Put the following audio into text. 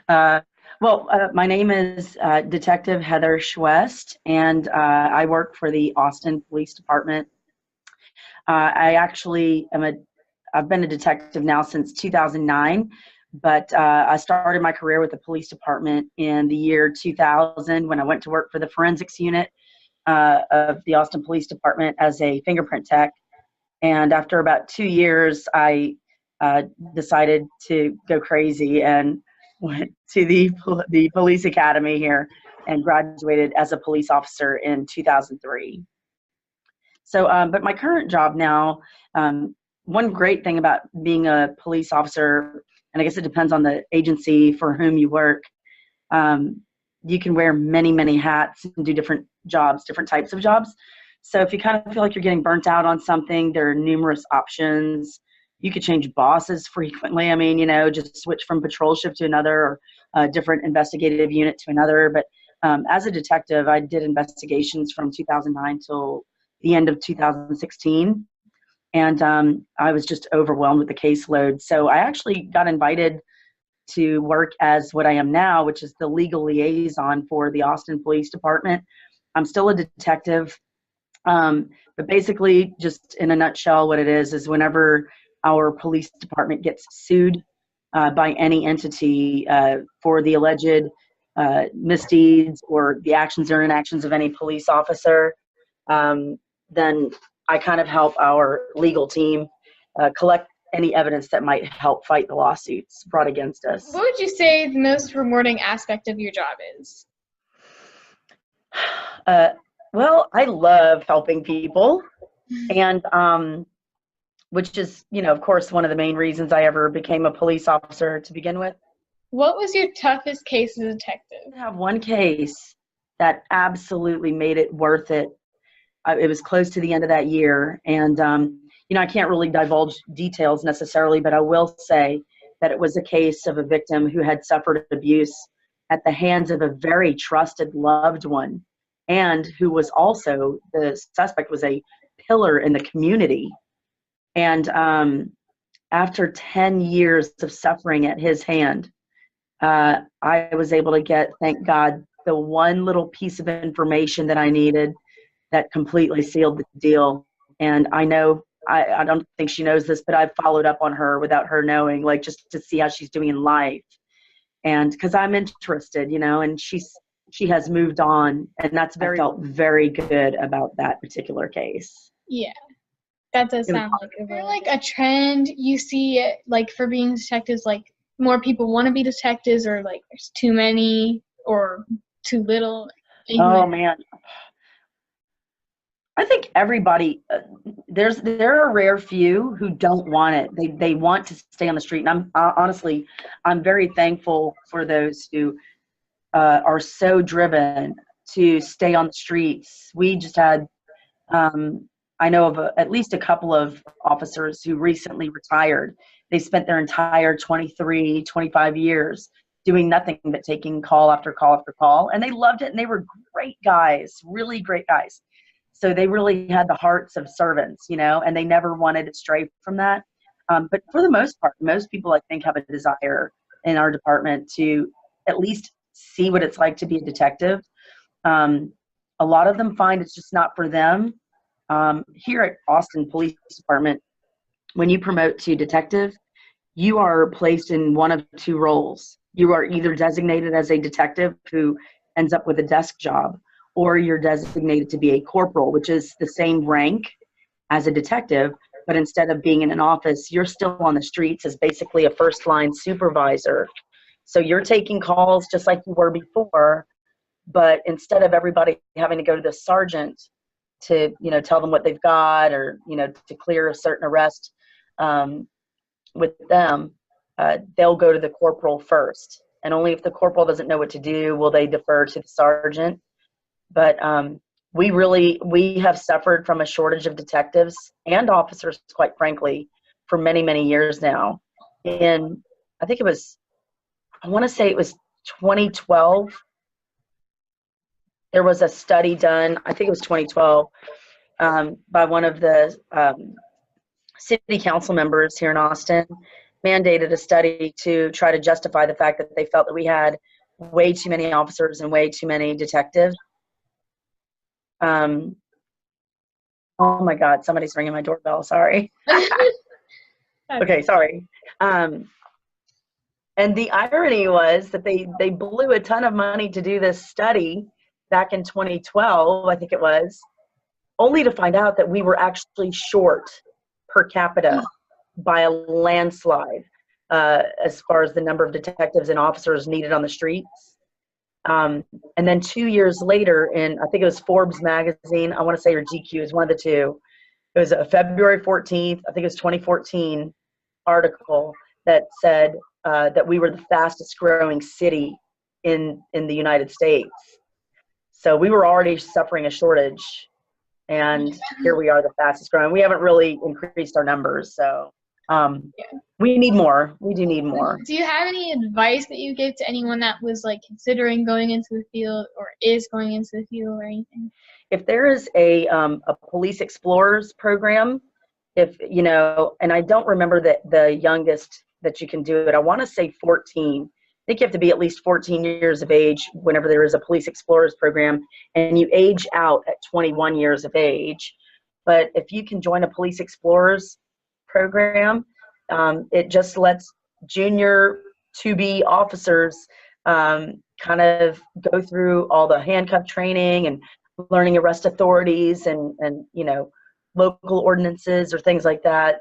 My name is Detective Heather Schwest, and I work for the Austin Police Department. I actually I've been a detective now since 2009, but I started my career with the police department in the year 2000 when I went to work for the forensics unit of the Austin Police Department as a fingerprint tech. And after about 2 years, I decided to go crazy and went to the police academy here and graduated as a police officer in 2003. So, but my current job now, one great thing about being a police officer, and I guess it depends on the agency for whom you work, you can wear many, many hats and do different jobs, different types of jobs. So if you kind of feel like you're getting burnt out on something, there are numerous options. You could change bosses frequently. I mean, just switch from patrol shift to another, or a different investigative unit to another. But as a detective, I did investigations from 2009 till the end of 2016. And I was just overwhelmed with the caseload. So I actually got invited to work as what I am now, which is the legal liaison for the Austin Police Department. I'm still a detective. But basically, just in a nutshell, what it is whenever our police department gets sued by any entity for the alleged misdeeds or the actions or inactions of any police officer, then I kind of help our legal team collect any evidence that might help fight the lawsuits brought against us. What would you say the most rewarding aspect of your job is? Well, I love helping people, and which is, of course, one of the main reasons I ever became a police officer to begin with. What was your toughest case as a detective? I have one case that absolutely made it worth it. It was close to the end of that year, and I can't really divulge details necessarily, but I will say that it was a case of a victim who had suffered abuse at the hands of a very trusted loved one, and who was also, the suspect was a pillar in the community. And after 10 years of suffering at his hand, I was able to get, thank God, the one little piece of information that I needed that completely sealed the deal. And I know, I don't think she knows this, but I've followed up on her without her knowing, like, just to see how she's doing in life. And because I'm interested, and she has moved on, and that's I felt very good about that particular case. Yeah, that does sound like a really, like a trend you see, like, for being detectives, like more people want to be detectives, or like there's too many or too little? Oh man, I think everybody, there are a rare few who don't want it. They want to stay on the street. And honestly, I'm very thankful for those who are so driven to stay on the streets. We just had, I know of at least a couple of officers who recently retired. They spent their entire 23, 25 years doing nothing but taking call after call after call. And they loved it. And they were great guys, really great guys. So they really had the hearts of servants, and they never wanted to stray from that. But for the most part, most people, I think, have a desire in our department to at least see what it's like to be a detective. A lot of them find it's just not for them. Here at Austin Police Department, when you promote to detective, you are placed in one of two roles. You are either designated as a detective who ends up with a desk job, or you're designated to be a corporal, which is the same rank as a detective, but instead of being in an office, you're still on the streets as basically a first-line supervisor. So you're taking calls just like you were before, but instead of everybody having to go to the sergeant to, tell them what they've got, or, to clear a certain arrest with them, they'll go to the corporal first. And only if the corporal doesn't know what to do will they defer to the sergeant. But we have suffered from a shortage of detectives and officers, quite frankly, for many, many years now. And I want to say it was 2012. There was a study done, I think it was 2012, by one of the city council members here in Austin. mandated a study to try to justify the fact that they felt that we had way too many officers and way too many detectives. Oh my God, somebody's ringing my doorbell. Sorry. Okay, sorry. And the irony was that they blew a ton of money to do this study back in 2012, I think it was, only to find out that we were actually short per capita by a landslide as far as the number of detectives and officers needed on the streets. And then 2 years later, in I think it was Forbes magazine, I want to say, or GQ, is one of the two. It was a February 14th, I think it was 2014 article that said that we were the fastest growing city in the United States. So we were already suffering a shortage, and here we are, the fastest growing. We haven't really increased our numbers, so we need more. We do need more. Do you have any advice that you give to anyone that was like considering going into the field or is going into the field or anything? If there is a police explorers program, if you know, and I don't remember the youngest that you can do it. I want to say 14. I think you have to be at least 14 years of age whenever there is a police explorers program, and you age out at 21 years of age. But if you can join a police explorers program, it just lets junior to-be officers kind of go through all the handcuff training and learning arrest authorities and you know, local ordinances or things like that.